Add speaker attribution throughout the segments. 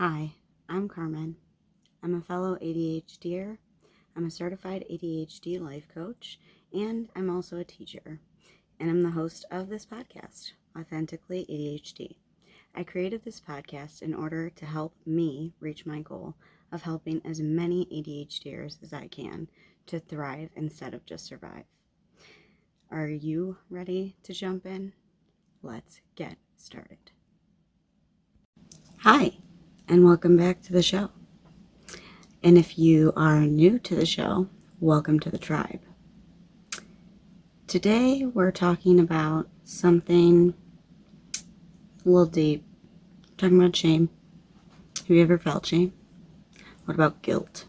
Speaker 1: Hi, I'm Carmen. I'm a fellow ADHDer. I'm a certified ADHD life coach, and I'm also a teacher. And I'm the host of this podcast, Authentically ADHD. I created this podcast in order to help me reach my goal of helping as many ADHDers as I can to thrive instead of just survive. Are you ready to jump in? Let's get started. Hi, and welcome back to the show. And if you are new to the show, welcome to the tribe. Today we're talking about something a little deep. We're talking about shame. Have you ever felt shame? What about guilt?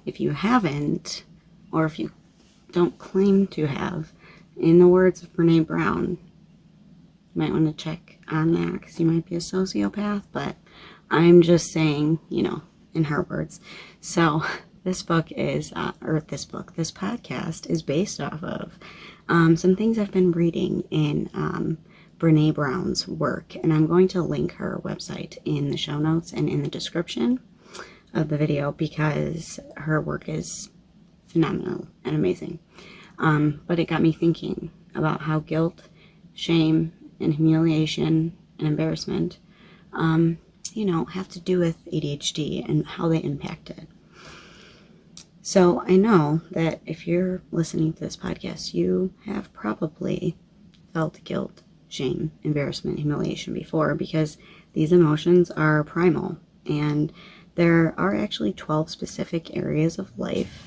Speaker 1: If you haven't, or if you don't claim to have, in the words of Brene Brown, you might want to check on that because you might be a sociopath, but I'm just saying, in her words. So this podcast is based off of some things I've been reading in Brene Brown's work, and I'm going to link her website in the show notes and in the description of the video because her work is phenomenal and amazing. But it got me thinking about how guilt, shame, and humiliation and embarrassment have to do with ADHD and how they impact it. So I know that if you're listening to this podcast, you have probably felt guilt, shame, embarrassment, humiliation before because these emotions are primal, and there are actually 12 specific areas of life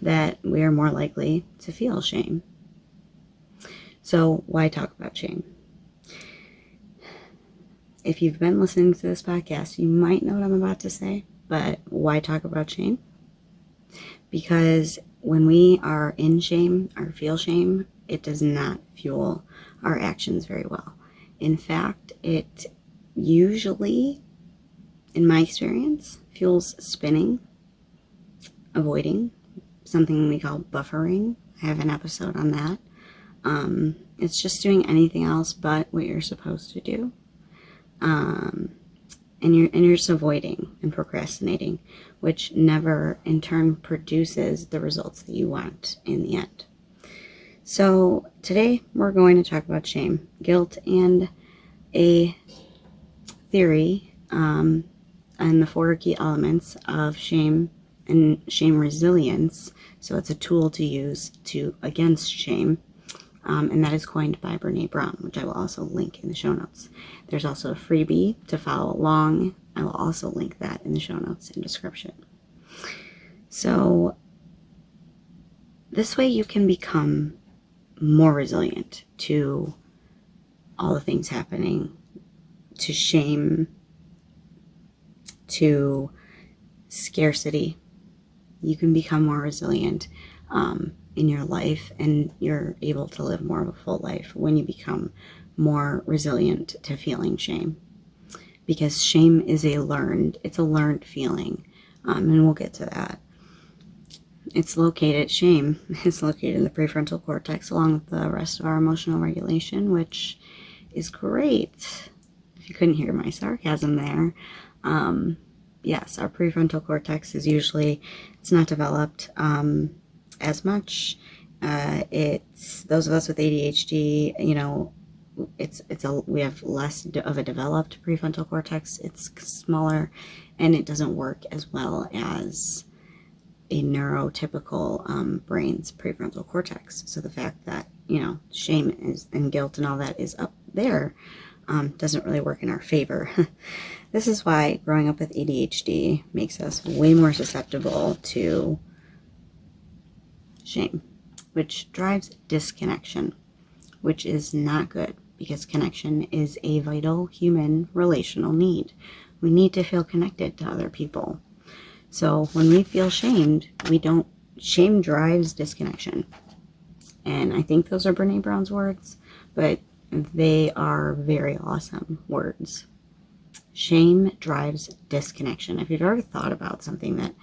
Speaker 1: that we are more likely to feel shame. So why talk about shame? If you've been listening to this podcast, you might know what I'm about to say, but why talk about shame? Because when we are in shame or feel shame, it does not fuel our actions very well. In fact, it usually, in my experience, fuels spinning, avoiding, something we call buffering. I have an episode on that. It's just doing anything else but what you're supposed to do. And you're just avoiding and procrastinating, which never in turn produces the results that you want in the end. So today we're going to talk about shame, guilt, and a theory and the 4 key elements of shame and shame resilience. So it's a tool to use against shame. And that is coined by Brene Brown, which I will also link in the show notes. There's also a freebie to follow along. I will also link that in the show notes and description. So this way you can become more resilient to all the things happening, to shame, to scarcity. You can become more resilient in your life, and you're able to live more of a full life when you become more resilient to feeling shame. Because shame is a learned feeling, and we'll get to that. Shame is located in the prefrontal cortex along with the rest of our emotional regulation, which is great. If you couldn't hear my sarcasm there, yes, our prefrontal cortex is it's not developed as much. It's those of us with ADHD, we have less of a developed prefrontal cortex. It's smaller, and it doesn't work as well as a neurotypical brain's prefrontal cortex. So the fact that shame and guilt and all that is up there doesn't really work in our favor. This is why growing up with ADHD makes us way more susceptible to shame, which drives disconnection, which is not good because connection is a vital human relational need. We need to feel connected to other people. So when we feel shamed, shame drives disconnection. And I think those are Brene Brown's words, but they are very awesome words. Shame drives disconnection. If you've ever thought about something that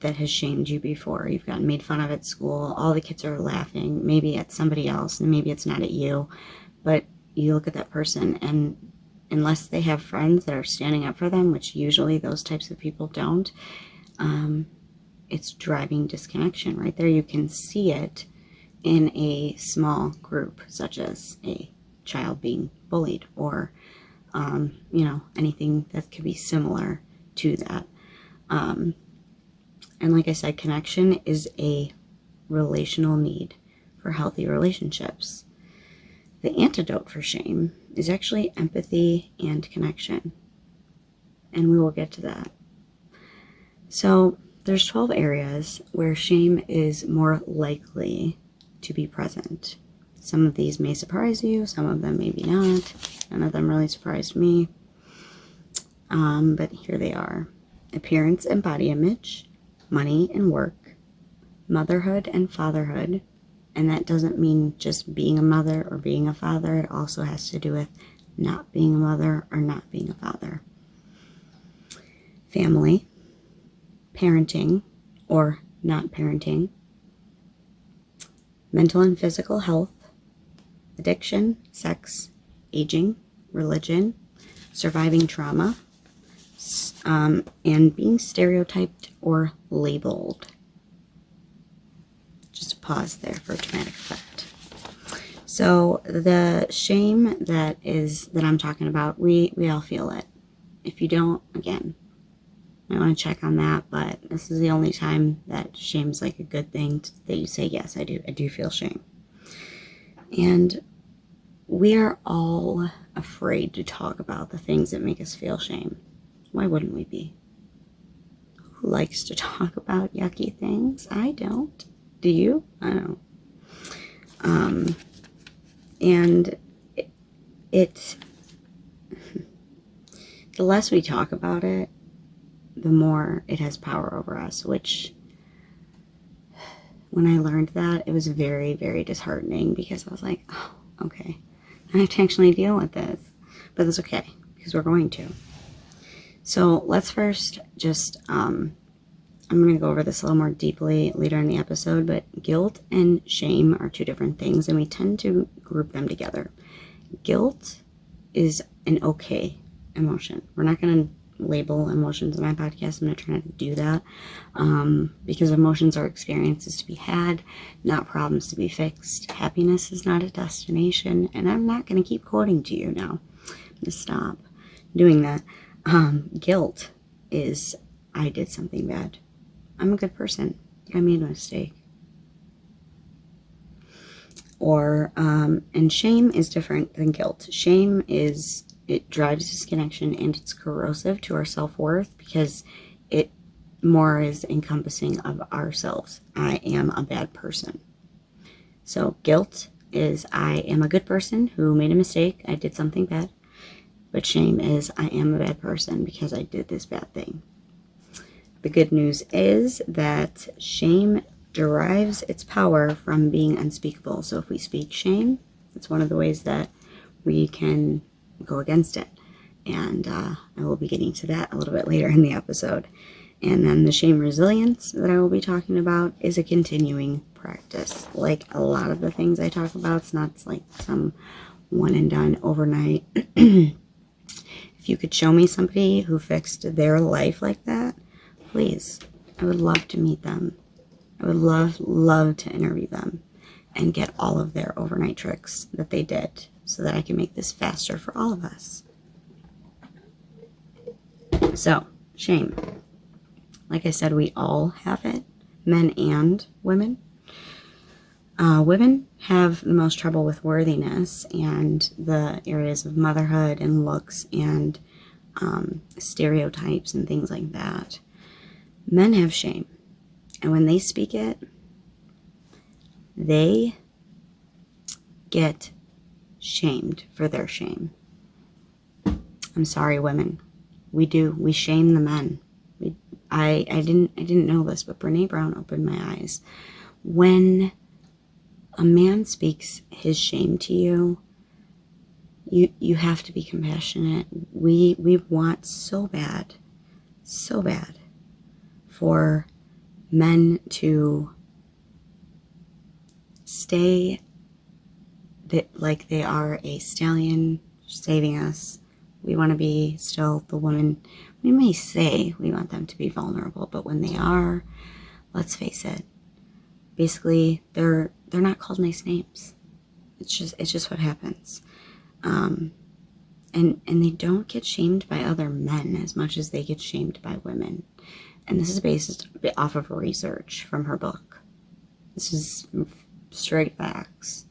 Speaker 1: has shamed you before, you've gotten made fun of at school, all the kids are laughing, maybe at somebody else, and maybe it's not at you, but you look at that person and unless they have friends that are standing up for them, which usually those types of people don't, it's driving disconnection right there. You can see it in a small group, such as a child being bullied, or anything that could be similar to that. And like I said, connection is a relational need for healthy relationships. The antidote for shame is actually empathy and connection, and we will get to that. So there's 12 areas where shame is more likely to be present. Some of these may surprise you, some of them maybe not. None of them really surprised me. But here they are. Appearance and body image, money and work, motherhood and fatherhood. And that doesn't mean just being a mother or being a father. It also has to do with not being a mother or not being a father. Family, parenting or not parenting, mental and physical health, addiction, sex, aging, religion, surviving trauma, and being stereotyped or labeled. Just a pause there for dramatic effect. So the shame that I'm talking about, we all feel it. If you don't, again, I want to check on that, but this is the only time that shame's like a good thing that you say, yes, I do feel shame. And we are all afraid to talk about the things that make us feel shame. Why wouldn't we be? Who likes to talk about yucky things? I don't. Do you? I don't. And it the less we talk about it, the more it has power over us, which when I learned that, it was very, very disheartening, because I was like, oh, okay, I have to actually deal with this. But that's okay, because we're going to. So let's first just, I'm going to go over this a little more deeply later in the episode, but guilt and shame are two different things, and we tend to group them together. Guilt is an okay emotion. We're not going to label emotions in my podcast. I'm not trying to do that, because emotions are experiences to be had, not problems to be fixed. Happiness is not a destination, and I'm not going to keep quoting to you now. I'm going to stop doing that. Guilt is, I did something bad. I'm a good person. I made a mistake. Or, and shame is different than guilt. Shame is, it drives disconnection, and it's corrosive to our self-worth, because it more is encompassing of ourselves. I am a bad person. So guilt is, I am a good person who made a mistake. I did something bad. But shame is, I am a bad person because I did this bad thing. The good news is that shame derives its power from being unspeakable. So if we speak shame, it's one of the ways that we can go against it. And I will be getting to that a little bit later in the episode. And then the shame resilience that I will be talking about is a continuing practice. Like a lot of the things I talk about, it's not like some one and done overnight. If you could show me somebody who fixed their life like that, please, I would love to meet them. I would love to interview them and get all of their overnight tricks that they did, so that I can make this faster for all of us. So, shame. Like I said, we all have it, men and women. Women have the most trouble with worthiness and the areas of motherhood and looks and stereotypes and things like that. Men have shame, and when they speak it, they get shamed for their shame. I'm sorry, women. We shame the men. I didn't know this, but Brene Brown opened my eyes. When a man speaks his shame to you, you have to be compassionate. We want so bad for men to stay that like they are a stallion saving us, We want to be still the woman. We may say we want them to be vulnerable, but when they are, let's face it, basically they're not called nice names. It's just what happens. And they don't get shamed by other men as much as they get shamed by women. And this is based off of research from her book. This is straight facts.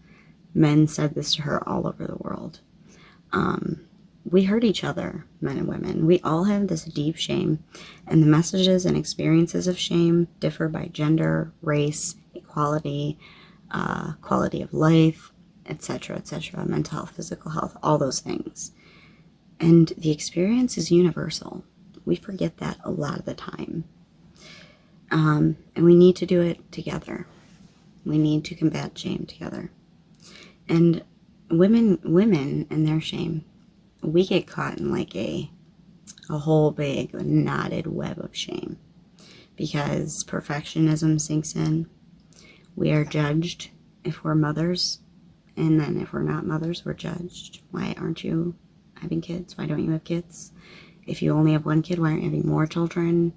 Speaker 1: Men said this to her all over the world. We hurt each other, men and women. We all have this deep shame, and the messages and experiences of shame differ by gender, race, equality, quality of life, etc., etc., mental health, physical health, all those things. And the experience is universal. We forget that a lot of the time. And we need to do it together. We need to combat shame together. And women and their shame, we get caught in like a whole big knotted web of shame because perfectionism sinks in. We are judged if we're mothers, and then if we're not mothers, we're judged. Why aren't you having kids? Why don't you have kids? If you only have one kid, why aren't you having more children?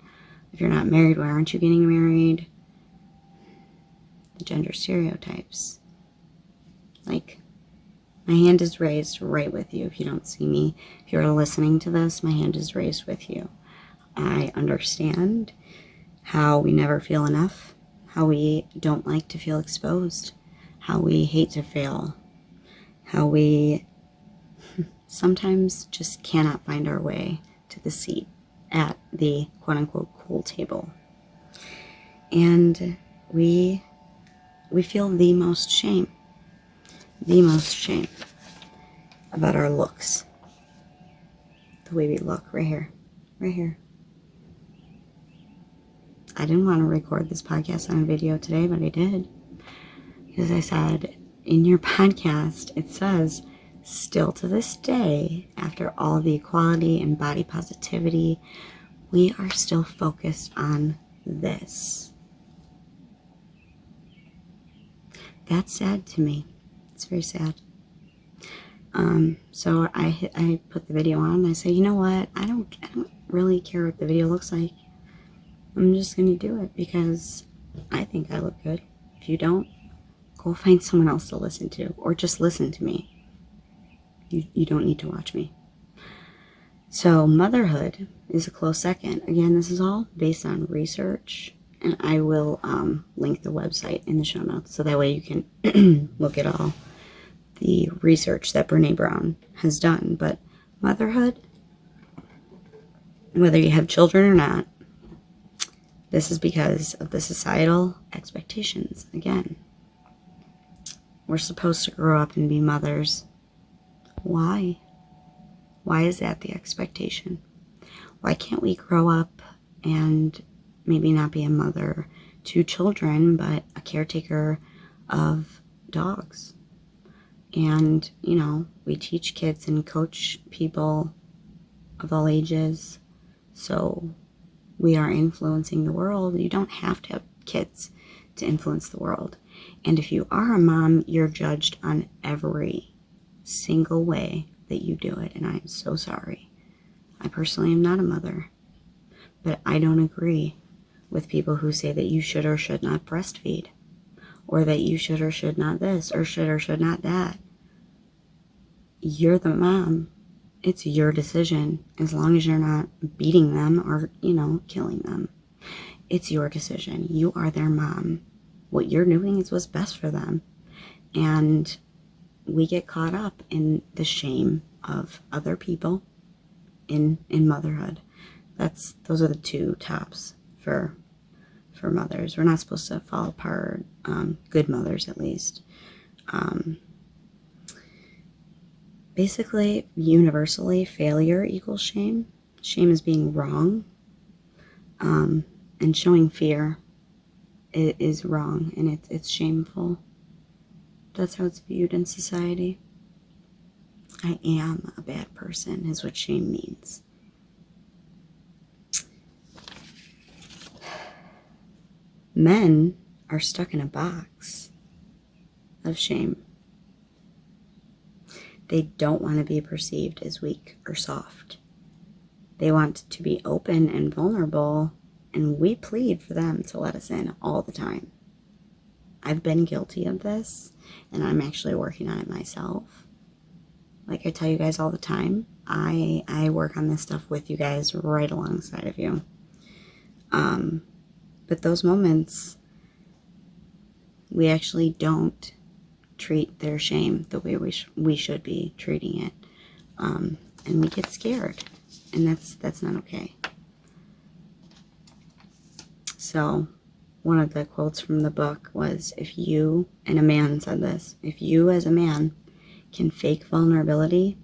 Speaker 1: If you're not married, why aren't you getting married? The gender stereotypes. Like, my hand is raised right with you. If you don't see me, if you're listening to this, my hand is raised with you. I understand how we never feel enough, how we don't like to feel exposed, how we hate to fail, how we sometimes just cannot find our way to the seat at the quote-unquote cool table. And we feel the most shame about our looks. The way we look, right here. I didn't want to record this podcast on a video today, but I did. Because I said, in your podcast, it says, still to this day, after all the equality and body positivity, we are still focused on this. That's sad to me. It's very sad. So I put the video on and I say, you know what? I don't really care what the video looks like. I'm just going to do it because I think I look good. If you don't, go find someone else to listen to, or just listen to me. You don't need to watch me. So motherhood is a close second. Again, this is all based on research, and I will link the website in the show notes so that way you can look at all the research that Brene Brown has done. But motherhood, whether you have children or not, this is because of the societal expectations. Again, we're supposed to grow up and be mothers. Why? Why is that the expectation? Why can't we grow up and maybe not be a mother to children, but a caretaker of dogs? And, you know, we teach kids and coach people of all ages. So we are influencing the world. You don't have to have kids to influence the world. And if you are a mom, you're judged on every single way that you do it. And I am so sorry. I personally am not a mother. But I don't agree with people who say that you should or should not breastfeed. Or that you should or should not this, or should not that. You're the mom. It's your decision. As long as you're not beating them or, killing them. It's your decision. You are their mom. What you're doing is what's best for them. And we get caught up in the shame of other people in motherhood. Those are the two tops for mothers. We're not supposed to fall apart. Good mothers, at least. Basically, universally, failure equals shame. Shame is being wrong. And showing fear is wrong, and it's shameful. That's how it's viewed in society. I am a bad person is what shame means. Men are stuck in a box of shame. They don't want to be perceived as weak or soft. They want to be open and vulnerable, and we plead for them to let us in all the time. I've been guilty of this, and I'm actually working on it myself. Like I tell you guys all the time, I work on this stuff with you guys right alongside of you. But those moments, we actually don't treat their shame the way we should be treating it. And we get scared, and that's not okay. So one of the quotes from the book was, if you, and a man said this, if you as a man can fake vulnerability,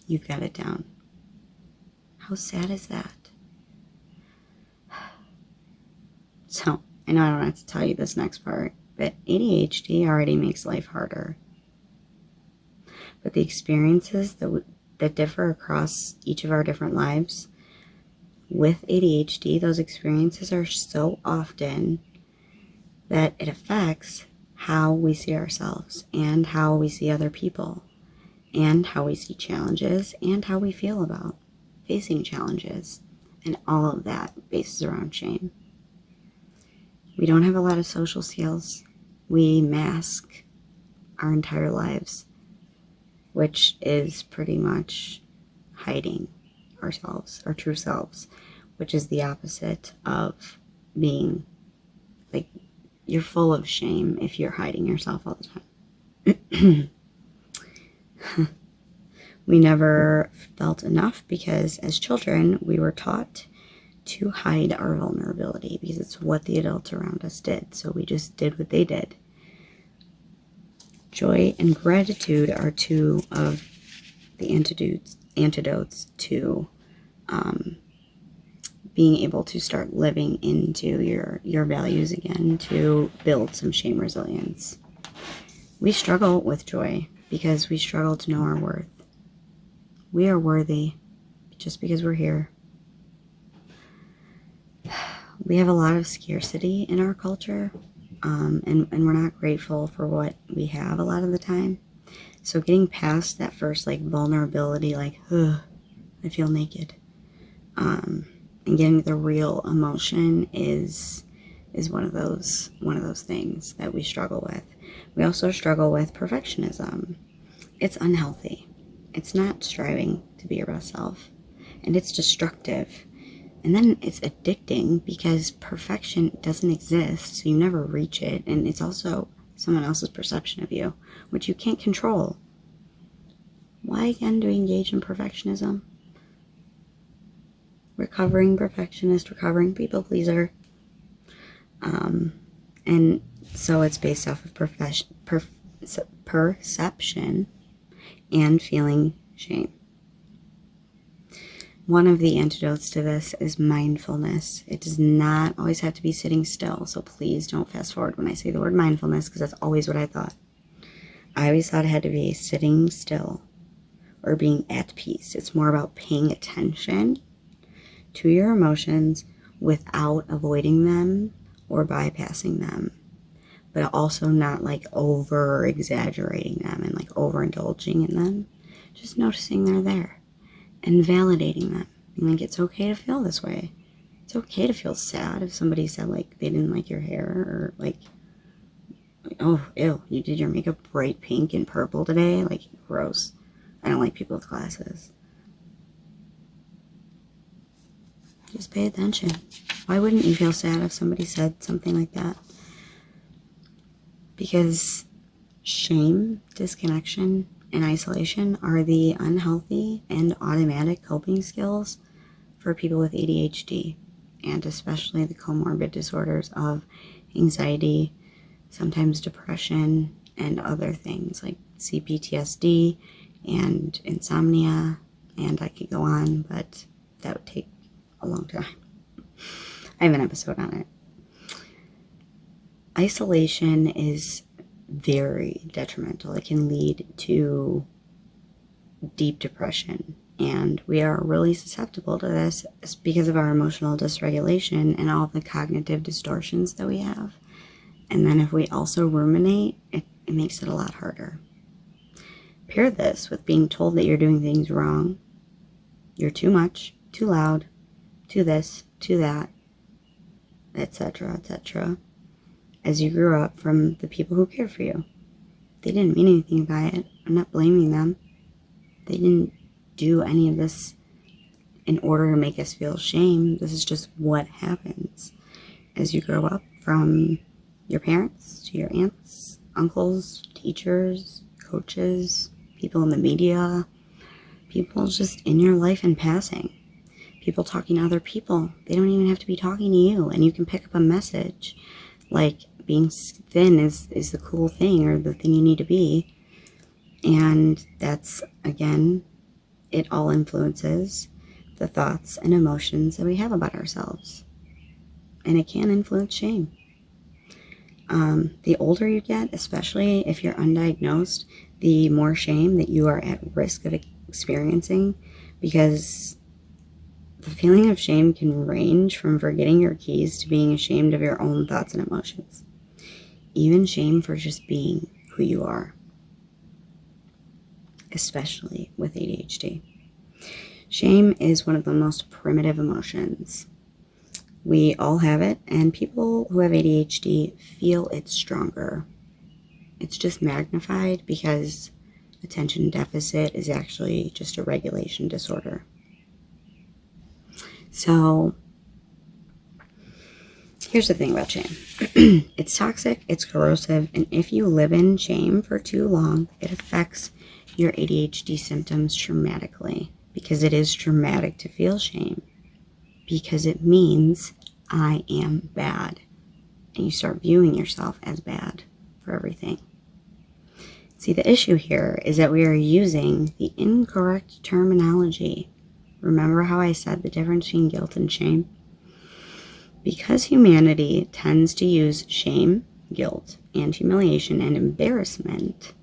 Speaker 1: you've got it down. How sad is that? So, I know I don't have to tell you this next part, but ADHD already makes life harder. But the experiences that differ across each of our different lives, with ADHD, those experiences are so often that it affects how we see ourselves and how we see other people and how we see challenges and how we feel about facing challenges. And all of that bases around shame. We don't have a lot of social skills. We mask our entire lives, which is pretty much hiding ourselves, our true selves, which is the opposite of being, like, you're full of shame if you're hiding yourself all the time. We never felt enough because as children we were taught to hide our vulnerability because it's what the adults around us did. So we just did what they did. Joy and gratitude are two of the antidotes to being able to start living into your values again, to build some shame resilience. We struggle with joy because we struggle to know our worth. We are worthy just because we're here. We have a lot of scarcity in our culture, and we're not grateful for what we have a lot of the time. So getting past that first vulnerability, I feel naked, and getting the real emotion is one of those things that we struggle with. We also struggle with perfectionism. It's unhealthy. It's not striving to be your best self, and it's destructive. And then it's addicting because perfection doesn't exist, so you never reach it. And it's also someone else's perception of you, which you can't control. Why again do we engage in perfectionism? Recovering perfectionist, recovering people pleaser. And so it's based off of perception and feeling shame. One of the antidotes to this is mindfulness. It does not always have to be sitting still, so please don't fast forward when I say the word mindfulness, because that's always what I thought. I always thought it had to be sitting still or being at peace. It's more about paying attention to your emotions without avoiding them or bypassing them, but also not over exaggerating them and overindulging in them. Just noticing they're there. And validating them. Being it's okay to feel this way. It's okay to feel sad if somebody said they didn't like your hair, or oh, ew, you did your makeup bright pink and purple today. Gross. I don't like people with glasses. Just pay attention. Why wouldn't you feel sad if somebody said something like that? Because shame, disconnection, and isolation are the unhealthy and automatic coping skills for people with ADHD, and especially the comorbid disorders of anxiety, sometimes depression, and other things like CPTSD and insomnia, and I could go on, but that would take a long time. I have an episode on it. Isolation is very detrimental. It can lead to deep depression, and we are really susceptible to this because of our emotional dysregulation and all of the cognitive distortions that we have. And then if we also ruminate, it makes it a lot harder. Pair this with being told that you're doing things wrong. You're too much, too loud, too this, too that, etc., etc. As you grew up from the people who cared for you. They didn't mean anything by it. I'm not blaming them. They didn't do any of this in order to make us feel shame. This is just what happens as you grow up, from your parents to your aunts, uncles, teachers, coaches, people in the media, people just in your life in passing, people talking to other people. They don't even have to be talking to you, and you can pick up a message like being thin is the cool thing, or the thing you need to be. And that's, again, it all influences the thoughts and emotions that we have about ourselves. And it can influence shame. The older you get, especially if you're undiagnosed, the more shame that you are at risk of experiencing, because the feeling of shame can range from forgetting your keys to being ashamed of your own thoughts and emotions. Even shame for just being who you are, especially with ADHD. Shame is one of the most primitive emotions. We all have it, and people who have ADHD feel it stronger. It's just magnified because attention deficit is actually just a regulation disorder. So here's the thing about shame. It's toxic, it's corrosive, and if you live in shame for too long, it affects your ADHD symptoms dramatically, because it is traumatic to feel shame, because it means I am bad, and you start viewing yourself as bad for everything. See, the issue here is that we are using the incorrect terminology. Remember how I said the difference between guilt and shame? Because humanity tends to use shame, guilt, and humiliation and embarrassment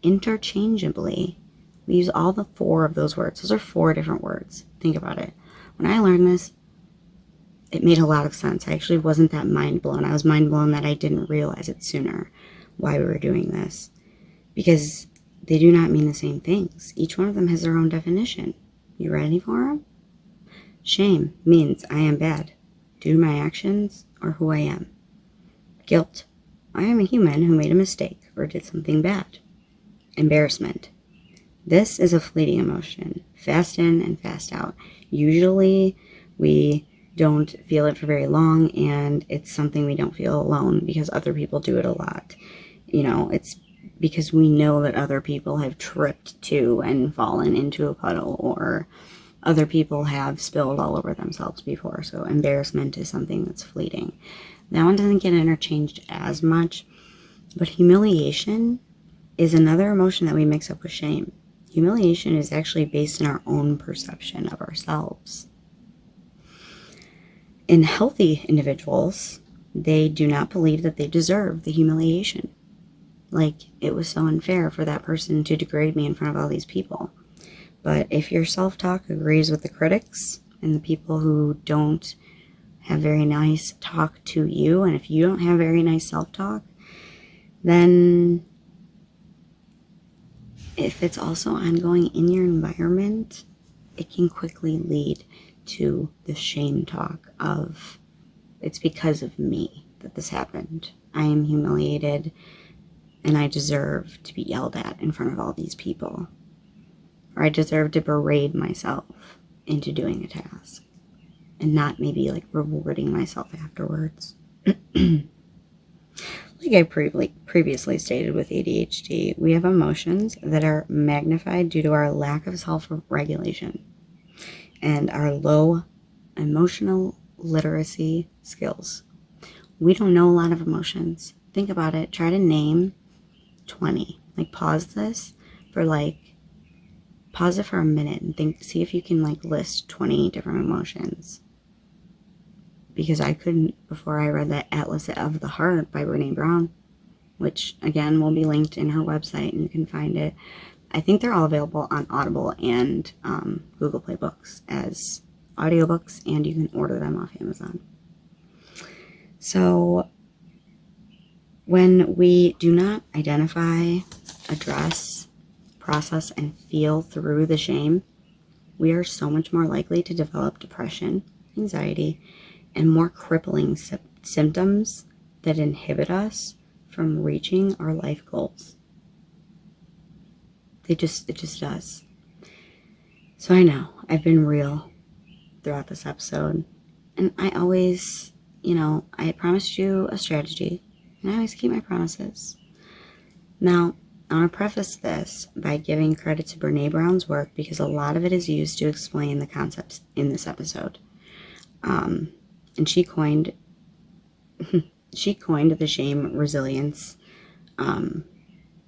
Speaker 1: interchangeably, we use all the 4 of those words. Those are 4 different words. Think about it. When I learned this, it made a lot of sense. I actually wasn't that mind blown. I was mind blown that I didn't realize it sooner, why we were doing this. Because they do not mean the same things. Each one of them has their own definition. You ready for them? Shame means I am bad due to my actions or who I am. Guilt. I am a human who made a mistake or did something bad. Embarrassment. This is a fleeting emotion. Fast in and fast out. Usually we don't feel it for very long, and it's something we don't feel alone because other people do it a lot. You know, it's because we know that other people have tripped too and fallen into a puddle, or other people have spilled all over themselves before. So embarrassment is something that's fleeting. That one doesn't get interchanged as much, but humiliation is another emotion that we mix up with shame. Humiliation is actually based in our own perception of ourselves. In healthy individuals, they do not believe that they deserve the humiliation. Like, it was so unfair for that person to degrade me in front of all these people. But if your self-talk agrees with the critics and the people who don't have very nice talk to you, and if you don't have very nice self-talk, then if it's also ongoing in your environment, it can quickly lead to the shame talk of, it's because of me that this happened. I am humiliated and I deserve to be yelled at in front of all these people. Or I deserve to berate myself into doing a task and not maybe like rewarding myself afterwards. Like I previously stated with ADHD, we have emotions that are magnified due to our lack of self-regulation and our low emotional literacy skills. We don't know a lot of emotions. Think about it. Try to name 20. Like, pause this for pause it for a minute and see if you can list 20 different emotions. Because I couldn't before I read that Atlas of the Heart by Brené Brown, which again will be linked in her website and you can find it. I think they're all available on Audible and Google Play Books as audiobooks, and you can order them off Amazon. So when we do not identify, address, process and feel through the shame, we are so much more likely to develop depression, anxiety, and more crippling symptoms that inhibit us from reaching our life goals. It just does. So I know I've been real throughout this episode, and I always, I promised you a strategy, and I always keep my promises. Now, I want to preface this by giving credit to Brené Brown's work because a lot of it is used to explain the concepts in this episode. And she coined the shame resilience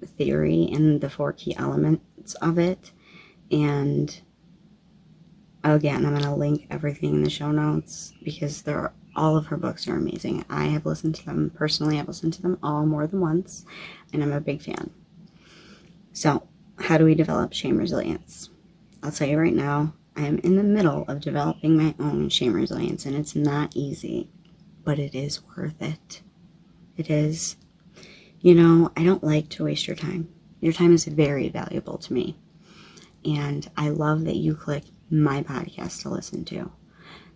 Speaker 1: theory and the 4 key elements of it. And again, I'm going to link everything in the show notes because all of her books are amazing. I have listened to them personally. I've listened to them all more than once, and I'm a big fan. So, how do we develop shame resilience? I'll tell you right now, I am in the middle of developing my own shame resilience, and it's not easy, but it is worth it. It is. I don't like to waste your time. Your time is very valuable to me, and I love that you click my podcast to listen to.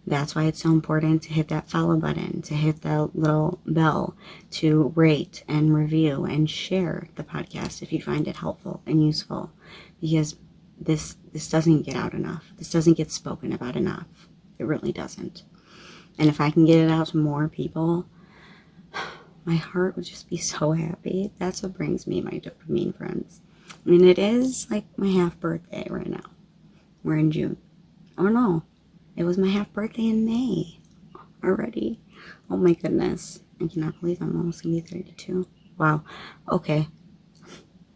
Speaker 1: That's why it's so important to hit that follow button, to hit the little bell, to rate and review and share the podcast if you find it helpful and useful, because this doesn't get out enough. This doesn't get spoken about enough. It really doesn't. And if I can get it out to more people, my heart would just be so happy. That's what brings me my dopamine, friends. I mean, it is like my half birthday right now. We're in June. Oh no. It was my half birthday in May already. Oh my goodness. I cannot believe I'm almost going to be 32. Wow. Okay.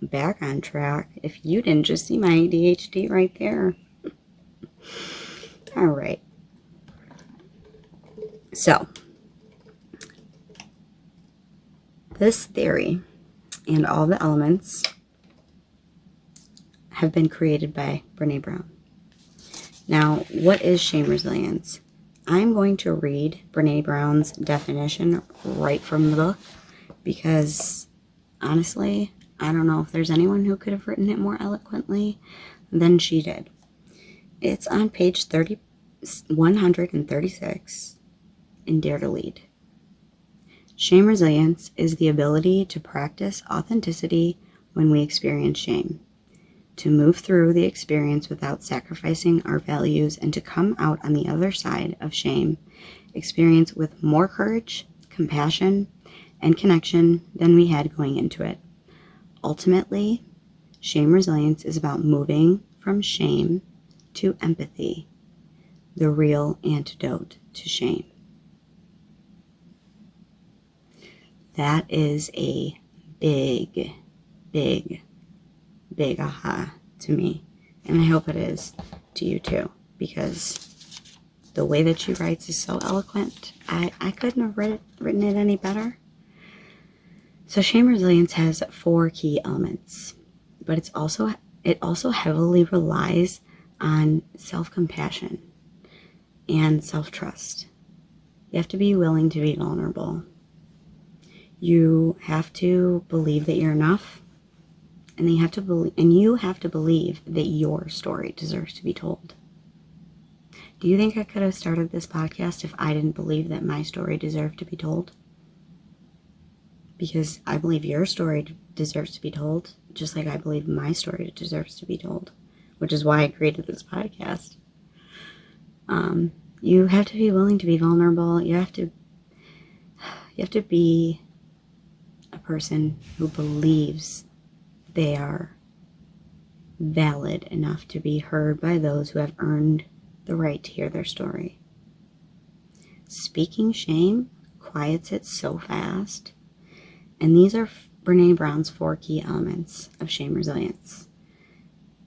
Speaker 1: Back on track. If you didn't just see my ADHD right there. All right. So, this theory and all the elements have been created by Brené Brown. Now, what is shame resilience? I'm going to read Brené Brown's definition right from the book because, honestly, I don't know if there's anyone who could have written it more eloquently than she did. It's on page 136 in Dare to Lead. Shame resilience is the ability to practice authenticity when we experience shame, to move through the experience without sacrificing our values, and to come out on the other side of shame experience with more courage, compassion, and connection than we had going into it. Ultimately, shame resilience is about moving from shame to empathy, the real antidote to shame. That is a big, big, big aha to me, and I hope it is to you too, because the way that she writes is so eloquent. I couldn't have written it any better. So shame resilience has 4 key elements, but it also heavily relies on self-compassion and self-trust. You have to be willing to be vulnerable. You have to believe that you're enough. And you have to believe that your story deserves to be told. Do you think I could have started this podcast if I didn't believe that my story deserved to be told? Because I believe your story deserves to be told, just like I believe my story deserves to be told, which is why I created this podcast. You have to be willing to be vulnerable. You have to be a person who believes they are valid enough to be heard by those who have earned the right to hear their story. Speaking shame quiets it so fast. And these are Brené Brown's 4 key elements of shame resilience.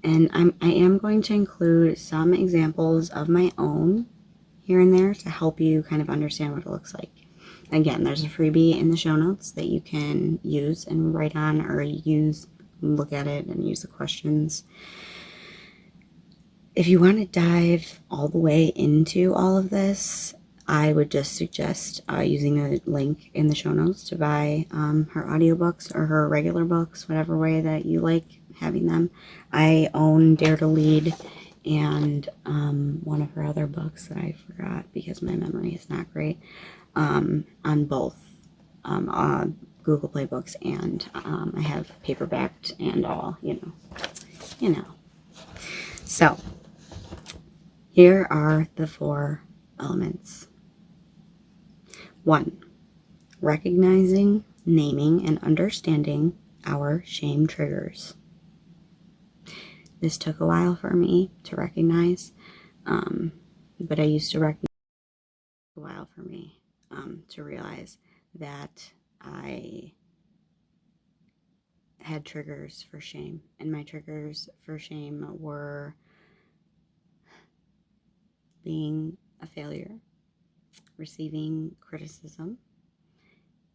Speaker 1: And I am going to include some examples of my own here and there to help you kind of understand what it looks like. Again, there's a freebie in the show notes that you can use and write on, or look at it and use the questions. If you want to dive all the way into all of this, I would just suggest using the link in the show notes to buy her audiobooks or her regular books, whatever way that you like having them. I own Dare to Lead and one of her other books that I forgot because my memory is not great, on both Google Play Books, and I have paperbacked and all, you know. So here are the 4 elements. 1. Recognizing, naming, and understanding our shame triggers. This took a while for me to recognize, but I used to recognize a while for me to realize that I had triggers for shame, and my triggers for shame were being a failure, receiving criticism,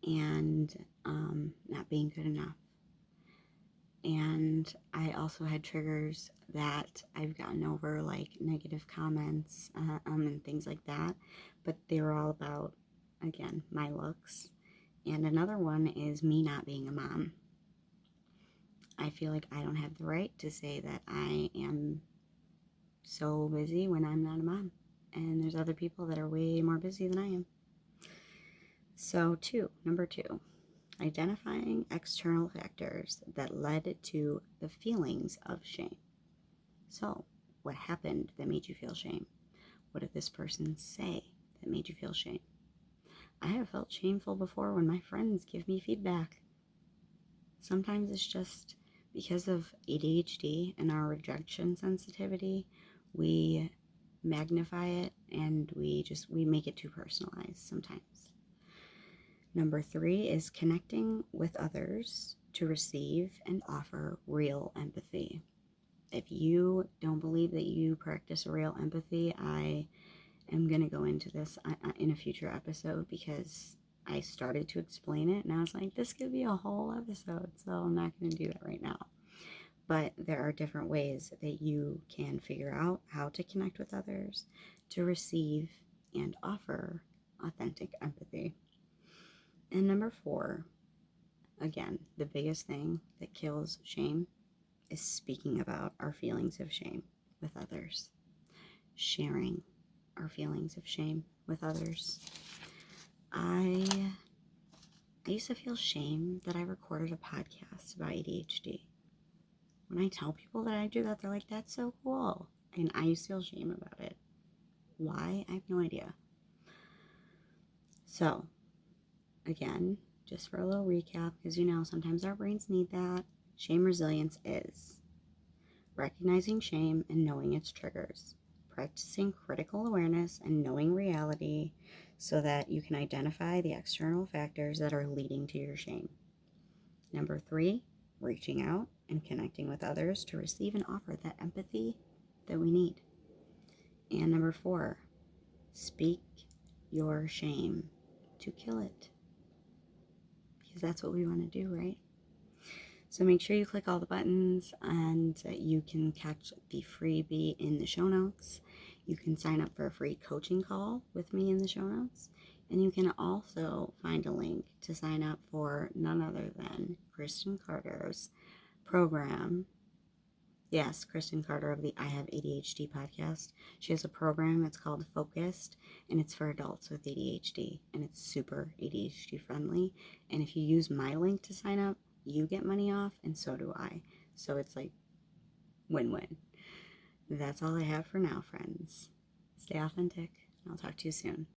Speaker 1: and not being good enough. And I also had triggers that I've gotten over, like negative comments and things like that, but they were all about, again, my looks. And another one is me not being a mom. I feel like I don't have the right to say that I am so busy when I'm not a mom. And there's other people that are way more busy than I am. So number 2, identifying external factors that led to the feelings of shame. So, what happened that made you feel shame? What did this person say that made you feel shame? I have felt shameful before when my friends give me feedback. Sometimes it's just because of ADHD and our rejection sensitivity, we magnify it and we make it too personalized sometimes. Number 3 is connecting with others to receive and offer real empathy. If you don't believe that you practice real empathy, I am going to go into this in a future episode because I started to explain it and I was like, this could be a whole episode, so I'm not going to do that right now. But there are different ways that you can figure out how to connect with others to receive and offer authentic empathy. And number 4, again, the biggest thing that kills shame is speaking about our feelings of shame with others, sharing our feelings of shame with others. I used to feel shame that I recorded a podcast about ADHD. When I tell people that I do that, they're like, that's so cool. And I used to feel shame about it. Why? I have no idea. So, again, just for a little recap, because sometimes our brains need that. Shame resilience is recognizing shame and knowing its triggers, practicing critical awareness and knowing reality so that you can identify the external factors that are leading to your shame. Number 3, reaching out and connecting with others to receive and offer that empathy that we need. And number 4, speak your shame to kill it. Because that's what we want to do, right? So make sure you click all the buttons and you can catch the freebie in the show notes. You can sign up for a free coaching call with me in the show notes. And you can also find a link to sign up for none other than Kristen Carter's program. Yes, Kristen Carter of the I Have ADHD podcast. She has a program, it's called Focused, and it's for adults with ADHD. And it's super ADHD friendly. And if you use my link to sign up, you get money off, and so do I. So it's like win-win. That's all I have for now, friends. Stay authentic, and I'll talk to you soon.